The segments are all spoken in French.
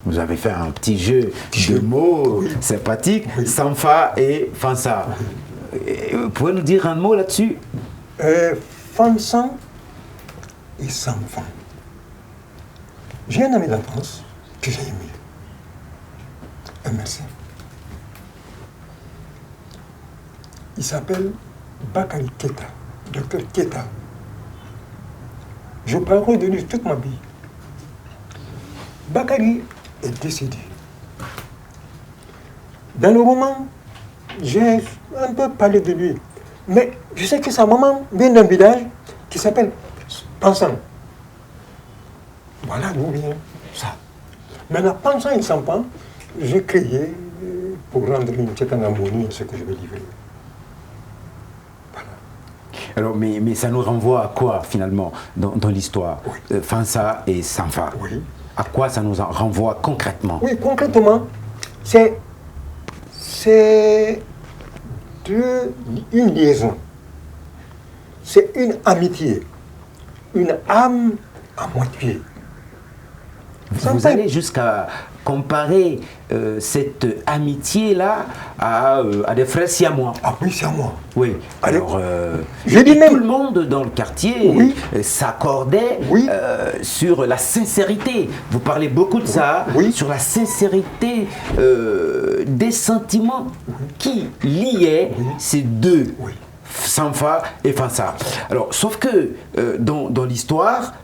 Vous avez fait un petit jeu de mots sympathique, Sanfa et Fansa. Vous pouvez nous dire un mot là-dessus? Fansan et Sanfa. J'ai un ami d'enfance que j'ai aimé. Un médecin. Il s'appelle Bakari Keita, docteur Keita. Je parle de lui toute ma vie. Bakari est décédé. Dans le roman, j'ai un peu parlé de lui. Mais je sais que sa maman vient d'un village qui s'appelle Pansan. Voilà d'où vient ça. Maintenant, Pansan et Sampan, j'ai créé pour rendre une certaine harmonie à ce que je vais livrer. Voilà. Alors, mais ça nous renvoie à quoi finalement dans l'histoire? Fansa et Sanfa. Oui. À quoi ça nous renvoie concrètement? Oui, concrètement, c'est une liaison. C'est une amitié. Une âme à moitié. Vous allez jusqu'à comparer cette amitié-là à des frères siamois. Ah oui, c'est à moi. Oui. Alors, je dis même... tout le monde dans le quartier s'accordait sur la sincérité. Vous parlez beaucoup de ça, sur la sincérité des sentiments qui liaient ces deux. Sanfa et Fansa. Alors, sauf que dans l'histoire,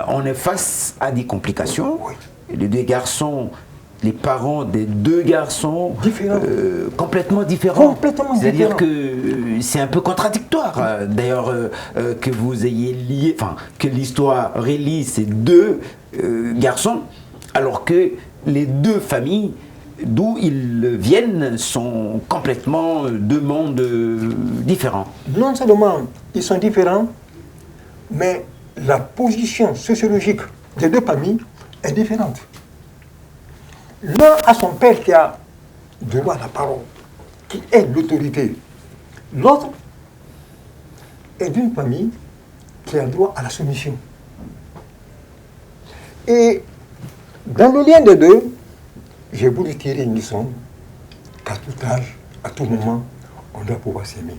on est face à des complications. Les deux garçons, les parents des deux garçons, complètement différents. C'est-à-dire que c'est un peu contradictoire. D'ailleurs, que vous ayez lié, enfin, que l'histoire relie ces deux garçons, alors que les deux familles d'où ils viennent sont complètement deux mondes différents. Non seulement ils sont différents, mais la position sociologique des deux familles est différente. L'un a son père qui a droit à la parole, qui est l'autorité. L'autre est d'une famille qui a droit à la soumission. Et dans le lien des deux, j'ai voulu tirer une leçon qu'à tout âge, à tout moment, on doit pouvoir s'aimer.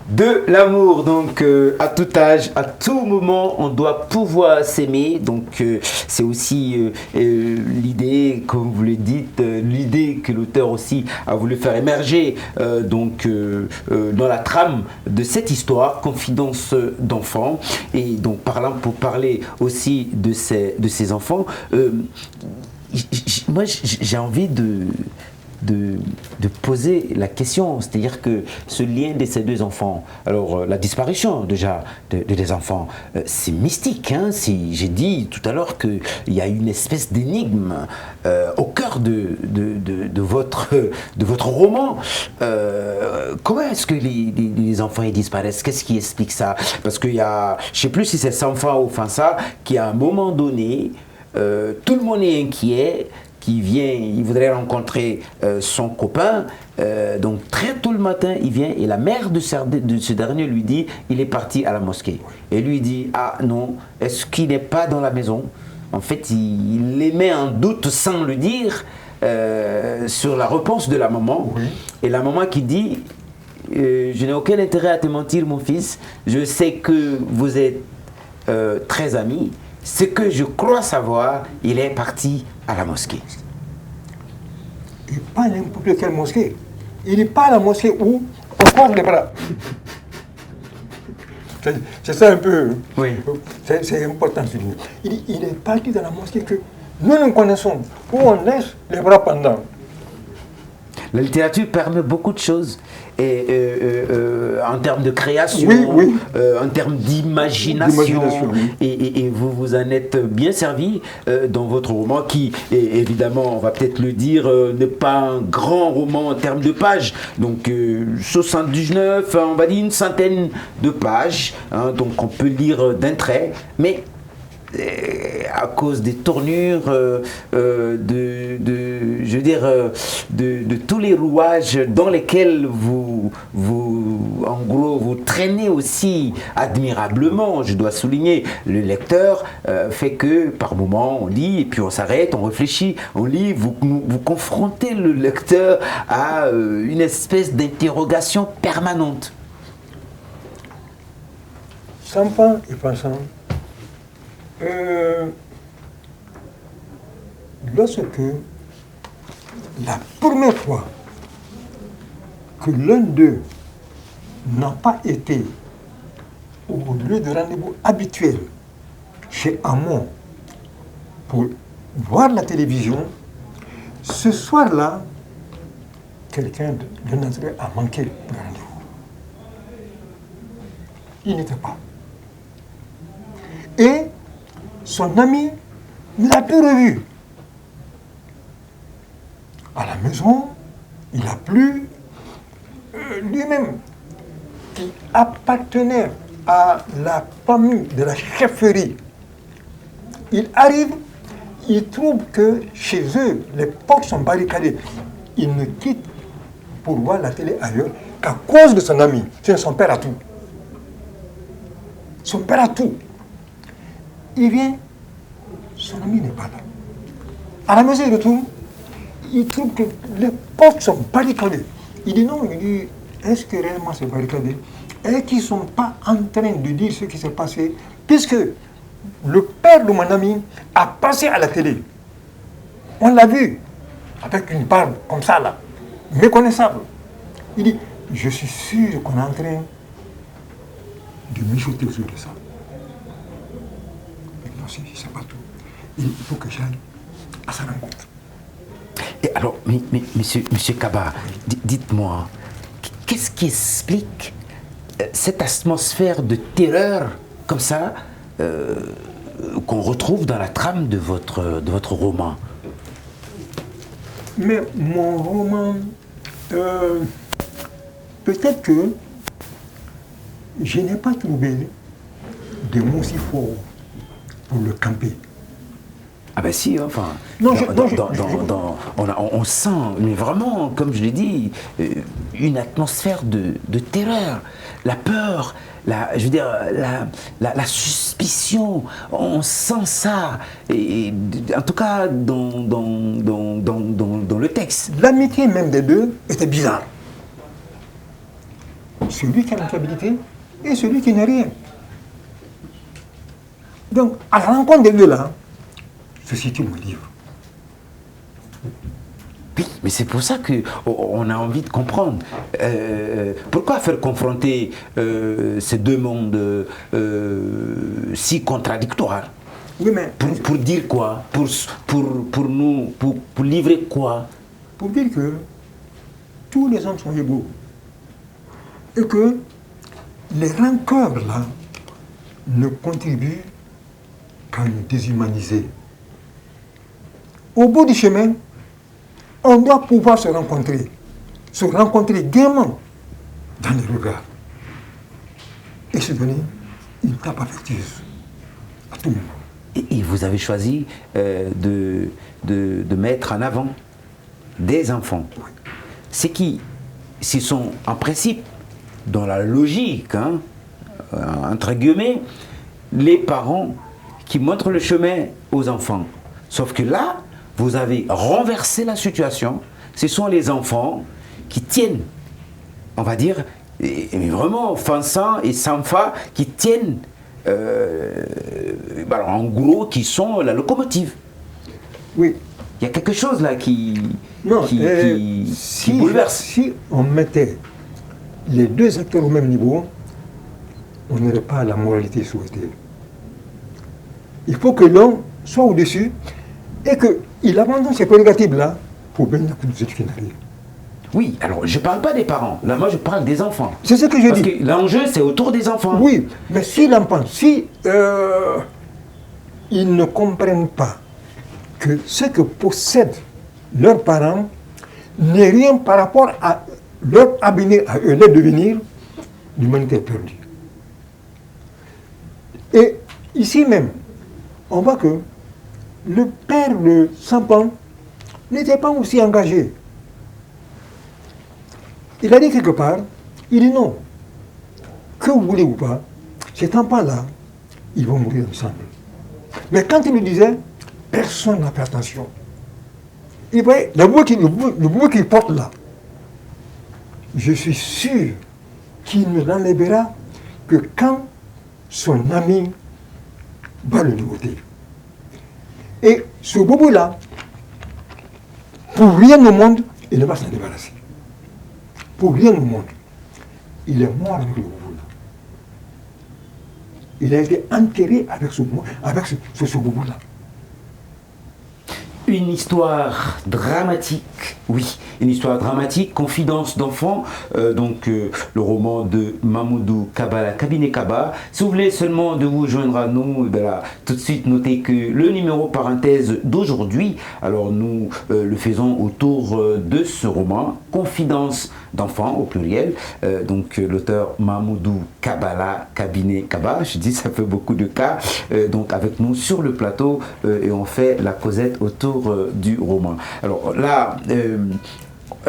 De l'amour, donc à tout âge, à tout moment, on doit pouvoir s'aimer. Donc c'est aussi l'idée, comme vous le dites, l'idée que l'auteur aussi a voulu faire émerger dans la trame de cette histoire, Confidence d'enfants. Et donc pour parler aussi de ces enfants, moi j'ai envie de poser la question, c'est-à-dire que ce lien de ces deux enfants, alors la disparition déjà des enfants, c'est mystique, hein? J'ai dit tout à l'heure qu'il y a une espèce d'énigme au cœur de votre roman. Comment est-ce que les enfants ils disparaissent? Qu'est-ce qui explique ça? Parce qu'il y a, je ne sais plus si c'est Sanfa ou Fansa, qui à un moment donné, tout le monde est inquiet, qui vient, il voudrait rencontrer son copain, donc très tôt le matin, il vient et la mère de ce dernier lui dit, il est parti à la mosquée. Et lui dit, ah non, est-ce qu'il n'est pas dans la maison? En fait, il les met en doute sans le dire sur la réponse de la maman. Et la maman qui dit, je n'ai aucun intérêt à te mentir mon fils, je sais que vous êtes très amis. Ce que je crois savoir, il est parti à la mosquée. Et pas n'importe quelle mosquée. Il n'est pas à la mosquée où on croise les bras. C'est ça un peu. Oui. C'est important. Il est parti dans la mosquée que nous connaissons, où on laisse les bras pendants. La littérature permet beaucoup de choses. Et en termes de création, en termes d'imagination, et vous vous en êtes bien servi dans votre roman qui, évidemment, on va peut-être le dire, n'est pas un grand roman en termes de pages, donc 79, on va dire une centaine de pages, hein, donc on peut lire d'un trait, mais à cause des tournures, je veux dire, de tous les rouages dans lesquels en gros, vous traînez aussi admirablement, je dois souligner, le lecteur fait que par moment on lit et puis on s'arrête, on réfléchit, on lit, vous confrontez le lecteur à une espèce d'interrogation permanente. S'en et pensant, lorsque la première fois que l'un d'eux n'a pas été au lieu de rendez-vous habituel chez Hamon pour voir la télévision, ce soir-là, quelqu'un de Nazaré a manqué le rendez-vous. Il n'était pas. Et son ami ne l'a plus revu. À la maison, il a plus lui-même, qui appartenait à la famille de la chefferie. Il arrive, il trouve que chez eux, les portes sont barricadées. Il ne quitte pour voir la télé ailleurs qu'à cause de son ami. C'est son père à tout. Son père a tout. Il vient, son ami n'est pas là. À la maison, il retourne, il trouve que les portes sont barricadées. Il dit non, il dit, est-ce que réellement c'est barricadé? Et qu'ils ne sont pas en train de dire ce qui s'est passé, puisque le père de mon ami a passé à la télé. On l'a vu, avec une barbe comme ça, là, méconnaissable. Il dit, je suis sûr qu'on est en train de mijoter autour de ça. Non, c'est pas tout. Il faut que j'aille à sa rencontre. Et alors, monsieur Kaba, dites-moi, qu'est-ce qui explique cette atmosphère de terreur comme ça qu'on retrouve dans la trame de votre roman? Mais mon roman, peut-être que je n'ai pas trouvé des mots si forts pour le camper. Ah ben si, enfin, Non, on sent, mais vraiment, comme je l'ai dit, une atmosphère de terreur, la peur, je veux dire, la suspicion, on sent ça, et en tout cas dans le texte. L'amitié même des deux était bizarre. Celui qui a la stabilité et celui qui n'a rien. Donc, à la rencontre des deux là, se situe mon livre. Oui, mais c'est pour ça qu'on a envie de comprendre. Pourquoi faire confronter ces deux mondes si contradictoires? Oui, mais pour dire quoi? Pour livrer quoi? Pour dire que tous les hommes sont égaux. Et que les rancœurs là ne contribuent qu'à nous déshumaniser. Au bout du chemin, on doit pouvoir se rencontrer gaiement dans les regards et se donner une tape affectueuse à tout moment. Et vous avez choisi de mettre en avant des enfants. Oui. C'est qui, s'ils sont en principe dans la logique, hein, entre guillemets, les parents qui montrent le chemin aux enfants. Sauf que là, vous avez renversé la situation. Ce sont les enfants qui tiennent, on va dire, et vraiment Fansan et Sanfa, qui tiennent, en gros, qui sont la locomotive. Oui. Il y a quelque chose là qui si bouleverse. Si on mettait les deux acteurs au même niveau, on n'aurait pas la moralité souhaitée. Il faut que l'homme soit au-dessus et qu'il abandonne ces prérogatives-là pour venir à tous ceux qui n'arrivent. Oui, alors je ne parle pas des parents. Là, moi, je parle des enfants. C'est ce que je dis. Parce que l'enjeu, c'est autour des enfants. Oui, mais si l'enfant, ils ne comprennent pas que ce que possèdent leurs parents n'est rien par rapport à leur avenir, à eux, leur devenir, l'humanité est perdue. Et ici même, on voit que le père de Sampan n'était pas aussi engagé. Il a dit quelque part, il dit non, que vous voulez ou pas, cet enfant-là, ils vont mourir ensemble. Mais quand il le disait, personne n'a fait attention. Il voyait le bout qu'il porte là, je suis sûr qu'il ne l'enlèvera que quand son ami va le noter. Et ce boubou-là, pour rien au monde, il ne va s'en débarrasser. Pour rien au monde. Il est mort avec le boubou-là. Il a été enterré avec ce boubou-là. Une histoire dramatique, oui, une histoire dramatique, Confidence d'enfant, le roman de Mamoudou Kabala, Kabiné Kaba. Si vous voulez seulement de vous joindre à nous, tout de suite notez que le numéro parenthèse d'aujourd'hui, alors nous le faisons autour de ce roman, Confidence d'enfant au pluriel, l'auteur Mamoudou Kabala, Kabiné Kaba, je dis ça fait beaucoup de cas, donc avec nous sur le plateau et on fait la causette autour du roman. Alors là,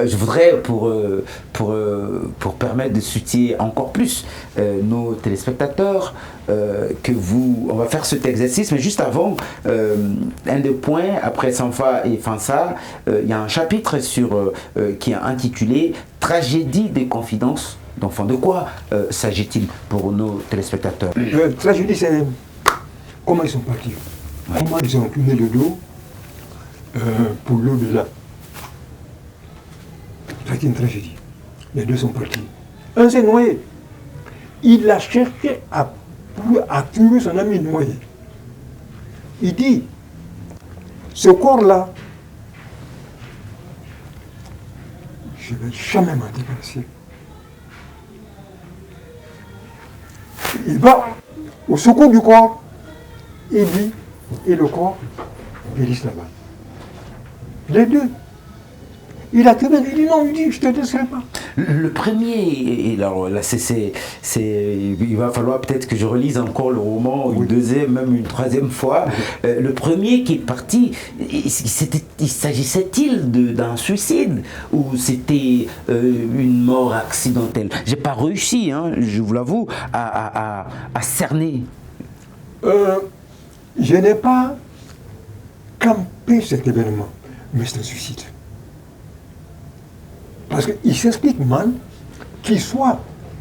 je voudrais, pour permettre de soutenir encore plus nos téléspectateurs, on va faire cet exercice, mais juste avant, un des points, après Sanfa et Fansa, il y a un chapitre qui est intitulé « Tragédie des confidences d'enfants ». De quoi s'agit-il pour nos téléspectateurs? Tragédie, c'est comment ils sont partis, comment ils ont tourné le dos pour l'au-delà. C'est une tragédie. Les deux sont partis. Un s'est noyé. Il a cherché à tuer son ami noyé. Il dit, ce corps-là, je ne vais jamais m'en débarrasser. Il va au secours du corps, il dit, et le corps, il glisse là-bas. Les deux. Il a trouvé, il dit non, il dit, je ne te laisserai pas. Le premier, alors là, il va falloir peut-être que je relise encore le roman, une deuxième, même une troisième fois. Le premier qui est parti, il s'agissait-il d'un suicide ou c'était une mort accidentelle? J'ai pas réussi, hein, je vous l'avoue, à cerner. Je n'ai pas campé cet événement, mais c'est un suicide. Parce qu'il s'explique mal qu'il soit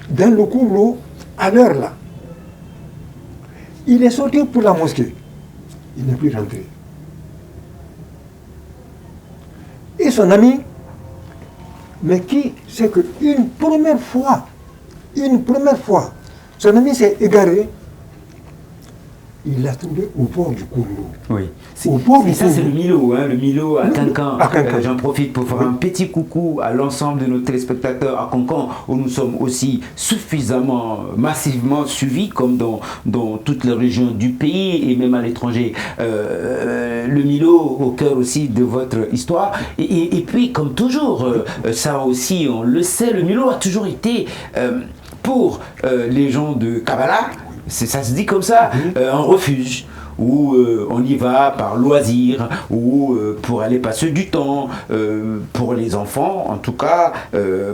dans le cours à l'heure là. Il est sorti pour la mosquée. Il n'est plus rentré. Et son ami, mais qui sait qu'une première fois, son ami s'est égaré. Il l'a trouvé au bord du cours d'eau. Oui. C'est le Milo, hein, le Milo à Cancan. J'en profite pour faire un petit coucou à l'ensemble de nos téléspectateurs à Cancan, où nous sommes aussi suffisamment, massivement suivis, comme dans toutes les régions du pays et même à l'étranger. Le Milo au cœur aussi de votre histoire. Et puis, comme toujours, ça aussi, on le sait, le Milo a toujours été, pour les gens de Kabbalah, ça se dit comme ça, un refuge où on y va par loisir ou pour aller passer du temps. Pour les enfants, en tout cas,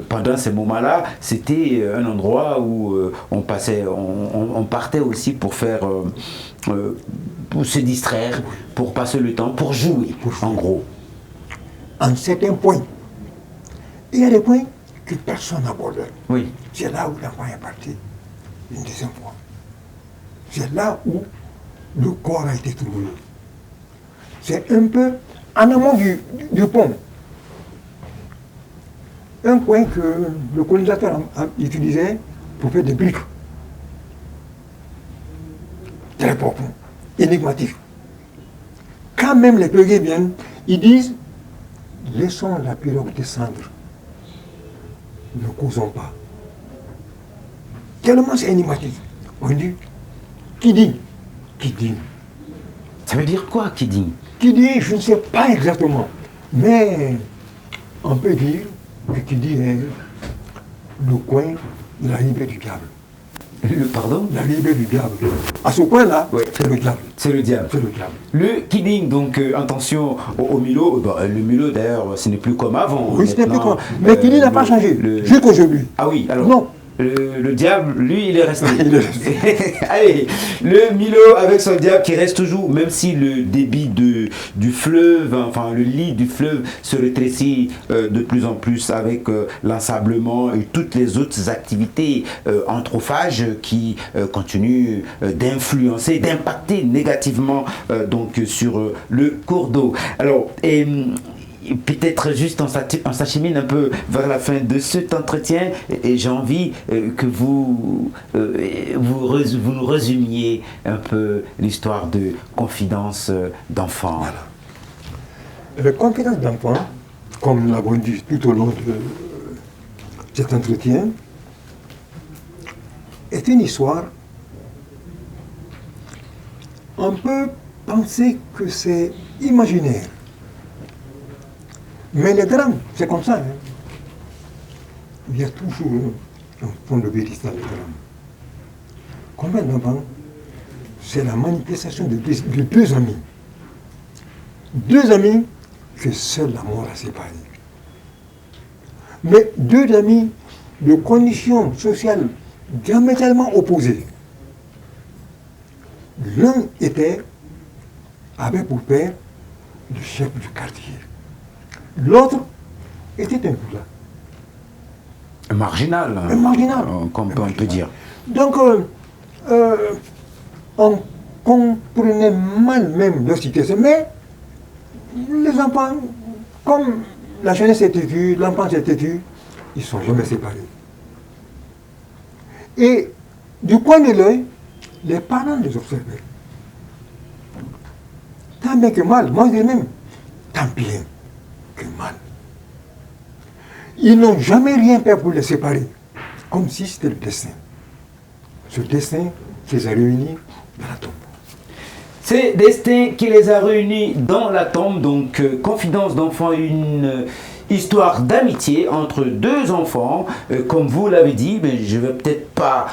pendant ces moments-là, c'était un endroit où on partait aussi pour faire, pour se distraire, pour passer le temps, pour jouer, en gros. En certains points, il y a des points que personne n'aborde. Oui. C'est là où l'enfant est parti une deuxième fois. C'est là où le corps a été trouvé. C'est un peu en amont du pont. Un point que le colonisateur a utilisé pour faire des briques. Très profond, énigmatique. Quand même les pérégrins viennent, ils disent, laissons la pirogue descendre. Ne causons pas. Tellement c'est énigmatique. On dit, qui dit? Qui dit? Ça veut dire quoi, qui dit? Qui dit, je ne sais pas exactement. Mais on peut dire que qui dit est le coin de la liberté du diable. Pardon? L'arrivée du diable. À ce point-là, Ouais. c'est le diable. C'est le diable. C'est le diable. Le kidding, donc attention au Milo. Le Milo d'ailleurs, ce n'est plus comme avant. Oui, ce n'est plus Maintenant, comme. Mais Kini n'a pas changé. Jusqu'aujourd'hui. Ah oui, alors. Non. Le diable, lui, il est resté. Il est resté. Allez, le Milo avec son diable qui reste toujours, même si le débit du fleuve, enfin le lit du fleuve se rétrécit de plus en plus avec l'ensablement et toutes les autres activités anthrophages qui continuent d'influencer, d'impacter négativement donc sur le cours d'eau. Alors, peut-être juste on s'achemine un peu vers la fin de cet entretien et j'ai envie que vous nous résumiez un peu l'histoire de Confidence d'enfants. Voilà. La confidence d'enfant, comme nous l'avons dit tout au long de cet entretien, est une histoire. On peut penser que c'est imaginaire. Mais les drames, c'est comme ça. Hein. Il y a toujours un fond de vérité dans les drames. Combien d'enfants, c'est la manifestation de deux amis. Deux amis que seule la mort a séparés. Mais deux amis de conditions sociales diamétralement opposées. L'un avait pour père le chef du quartier. L'autre était un boulard. Un marginal. Un marginal. Comme on peut dire. Donc, on comprenait mal même leur situation. Mais les enfants, comme la jeunesse est têtue, l'enfance est têtue, ils ne sont jamais séparés. Et du coin de l'œil, les parents les observaient. Tant bien que mal, moi je dis même, tant bien que mal. Ils n'ont jamais rien fait pour les séparer, comme si c'était le destin. Ce destin qui les a réunis dans la tombe. C'est Destin qui les a réunis dans la tombe, donc Confidence d'enfant, une histoire d'amitié entre deux enfants, comme vous l'avez dit, mais je ne vais peut-être pas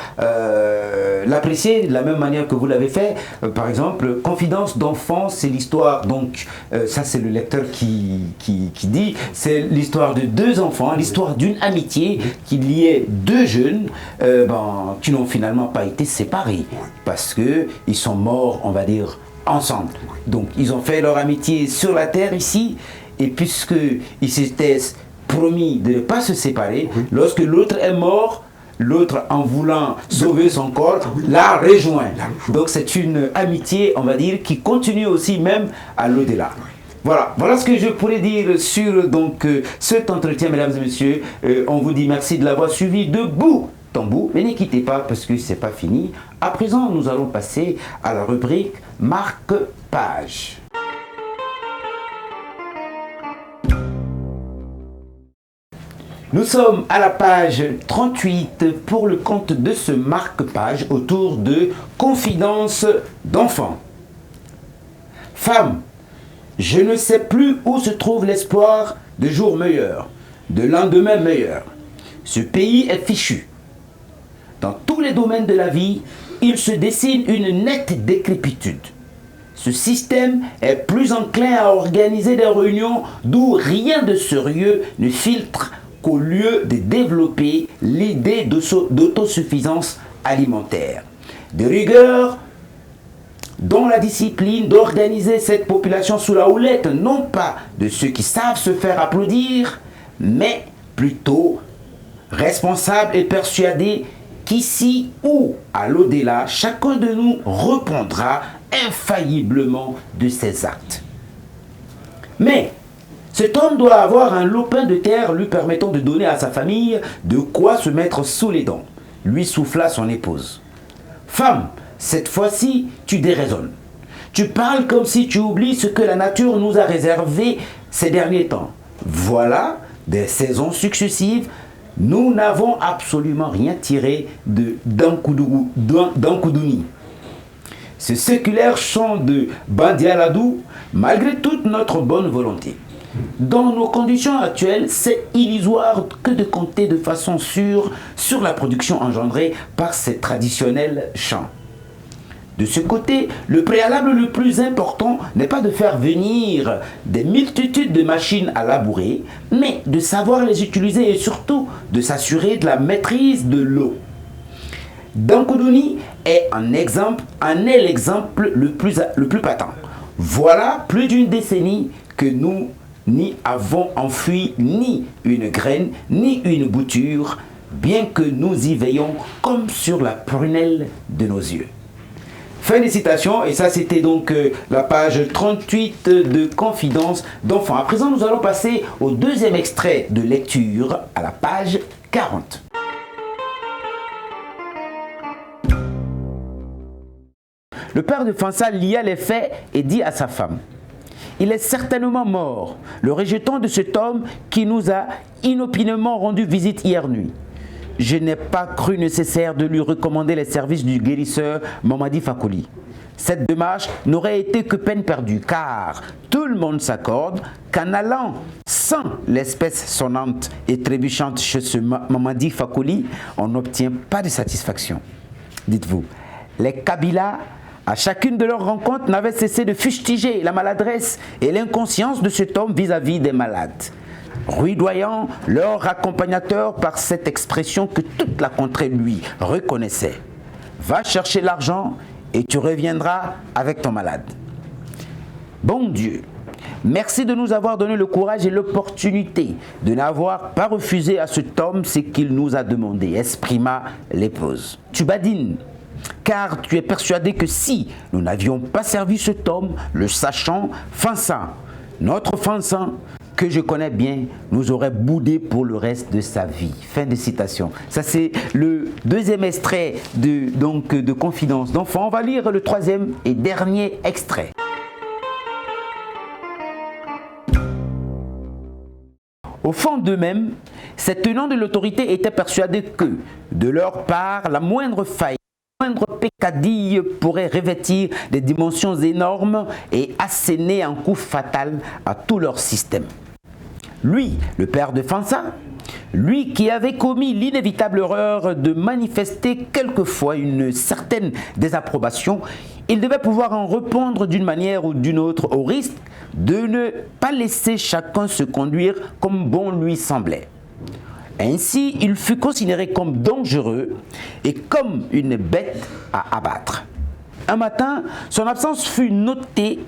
l'apprécier de la même manière que vous l'avez fait. Par exemple, Confidence d'enfant, c'est l'histoire, donc ça c'est le lecteur qui dit, c'est l'histoire de deux enfants, l'histoire d'une amitié qui liait deux jeunes qui n'ont finalement pas été séparés, parce qu'ils sont morts, on va dire, ensemble. Donc ils ont fait leur amitié sur la terre ici, et puisqu'ils s'étaient promis de ne pas se séparer, lorsque l'autre est mort, l'autre, en voulant sauver son corps, l'a rejoint. Donc c'est une amitié, on va dire, qui continue aussi même à l'au-delà. Voilà ce que je pourrais dire sur donc, cet entretien, mesdames et messieurs. On vous dit merci de l'avoir suivi de bout en bout, mais ne quittez pas parce que ce n'est pas fini. À présent, nous allons passer à la rubrique marque-page. Nous sommes à la page 38 pour le compte de ce marque-page autour de Confidence d'enfant. Femme, je ne sais plus où se trouve l'espoir de jours meilleurs, de lendemain meilleur. Ce pays est fichu. Dans tous les domaines de la vie, il se dessine une nette décrépitude. Ce système est plus enclin à organiser des réunions d'où rien de sérieux ne filtre qu'au lieu de développer l'idée d'autosuffisance alimentaire. De rigueur dans la discipline d'organiser cette population sous la houlette, non pas de ceux qui savent se faire applaudir, mais plutôt responsables et persuadés qu'ici ou à l'au-delà, chacun de nous répondra infailliblement de ses actes. Mais cet homme doit avoir un lopin de terre lui permettant de donner à sa famille de quoi se mettre sous les dents, lui souffla son épouse. Femme, cette fois-ci, tu déraisonnes. Tu parles comme si tu oublies ce que la nature nous a réservé ces derniers temps. Voilà, des saisons successives, nous n'avons absolument rien tiré d'Ankoudouni. Ce séculaire chant de Bandialadou, malgré toute notre bonne volonté. Dans nos conditions actuelles, c'est illusoire que de compter de façon sûre sur la production engendrée par ces traditionnels champs. De ce côté, le préalable le plus important n'est pas de faire venir des multitudes de machines à labourer, mais de savoir les utiliser et surtout de s'assurer de la maîtrise de l'eau. Dankoudouni est l'exemple le plus patent. Voilà plus d'une décennie que nous n'y avons enfui ni une graine, ni une bouture, bien que nous y veillons comme sur la prunelle de nos yeux. Fin des citations, et ça c'était donc la page 38 de Confidence d'enfants. À présent, nous allons passer au deuxième extrait de lecture à la page 40. Le père de Fansa lia les faits et dit à sa femme: « Il est certainement mort, le rejeton de cet homme qui nous a inopinément rendu visite hier nuit. Je n'ai pas cru nécessaire de lui recommander les services du guérisseur Mamadi Fakoli. Cette démarche n'aurait été que peine perdue, car tout le monde s'accorde qu'en allant sans l'espèce sonnante et trébuchante chez ce Mamadi Fakoli, on n'obtient pas de satisfaction. Dites-vous, les Kabylas, à chacune de leurs rencontres, n'avaient cessé de fustiger la maladresse et l'inconscience de cet homme vis-à-vis des malades, rudoyant leur accompagnateur par cette expression que toute la contrée lui reconnaissait. Va chercher l'argent et tu reviendras avec ton malade. Bon Dieu, merci de nous avoir donné le courage et l'opportunité de n'avoir pas refusé à cet homme ce qu'il nous a demandé, exprima l'épouse. Tu badines, car tu es persuadé que si nous n'avions pas servi cet homme, le sachant, Fansa, notre Fansa, que je connais bien, nous aurait boudé pour le reste de sa vie. Fin de citation. Ça, c'est le deuxième extrait de Confidence d'enfants. On va lire le troisième et dernier extrait. Au fond d'eux-mêmes, ces tenants de l'autorité étaient persuadés que, de leur part, la moindre faille, la moindre peccadille pourrait revêtir des dimensions énormes et asséner un coup fatal à tout leur système. Lui, le père de Fansa, lui qui avait commis l'inévitable erreur de manifester quelquefois une certaine désapprobation, il devait pouvoir en répondre d'une manière ou d'une autre au risque de ne pas laisser chacun se conduire comme bon lui semblait. Ainsi, il fut considéré comme dangereux et comme une bête à abattre. Un matin, son absence fut notée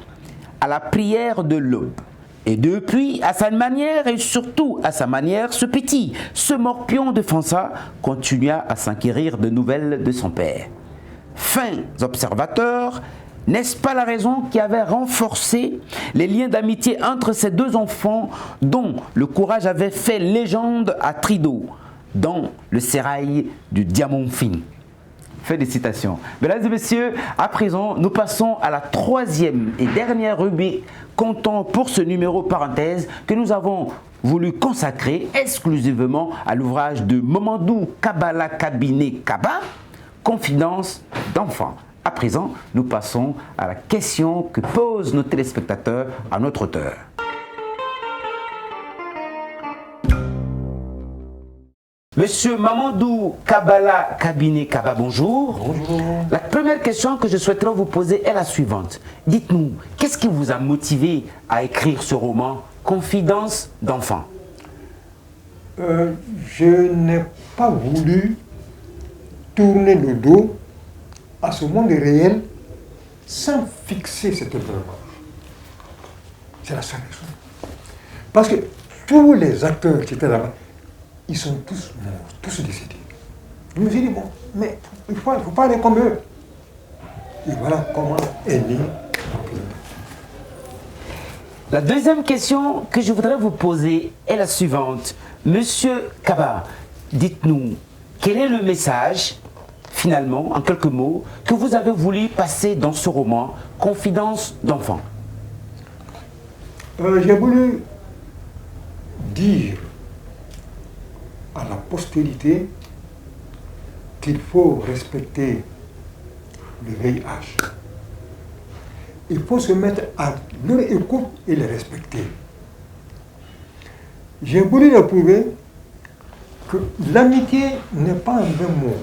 à la prière de l'aube. Et depuis, à sa manière et surtout à sa manière, ce morpion de Fansa continua à s'inquérir de nouvelles de son père. Fins observateurs, n'est-ce pas la raison qui avait renforcé les liens d'amitié entre ces deux enfants dont le courage avait fait légende à Trido, dans le sérail du diamant fin? Fin des citations. Mesdames et messieurs, à présent, nous passons à la troisième et dernière rubrique comptant pour ce numéro parenthèse que nous avons voulu consacrer exclusivement à l'ouvrage de Mamadou Kabala Kabiné Kaba, Confidence d'enfants. À présent, nous passons à la question que posent nos téléspectateurs à notre auteur. Monsieur Mamadou Kabala Kabiné Kaba, bonjour. Bonjour. La première question que je souhaiterais vous poser est la suivante. Dites-nous, qu'est-ce qui vous a motivé à écrire ce roman, Confidence d'enfants? Je n'ai pas voulu tourner le dos à ce monde réel sans fixer cette œuvre. C'est la seule raison. Parce que tous les acteurs qui étaient là-bas, ils sont tous morts, tous décédés. Je me suis dit, bon, mais il ne faut pas aller comme eux. Et voilà comment est né. La deuxième question que je voudrais vous poser est la suivante. Monsieur Kaba, dites-nous, quel est le message, finalement, en quelques mots, que vous avez voulu passer dans ce roman, Confidence d'enfants? J'ai voulu dire à la postérité qu'il faut respecter le VIH. Il faut se mettre à leur écoute et les respecter. j'ai voulu leur prouver que l'amitié n'est pas un vain mot.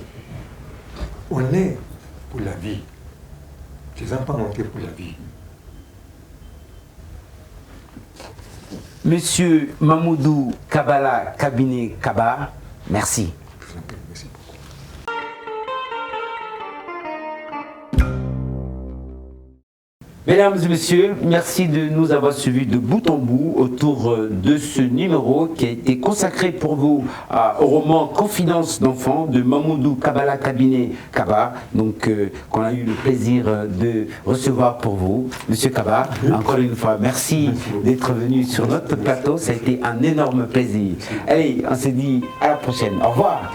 On est pour la vie. Ces enfants ont été pour la vie. Monsieur Mamoudou Kabala Kabiné Kaba, merci. Je vous en prie, merci. Mesdames et messieurs, merci de nous avoir suivis de bout en bout autour de ce numéro qui a été consacré pour vous au roman Confidence d'enfant de Mamoudou Kabala Kabiné Kaba, donc qu'on a eu le plaisir de recevoir pour vous. Monsieur Kaba, encore une fois, merci d'être venu sur notre plateau, ça a été un énorme plaisir. Allez, on se dit à la prochaine, au revoir.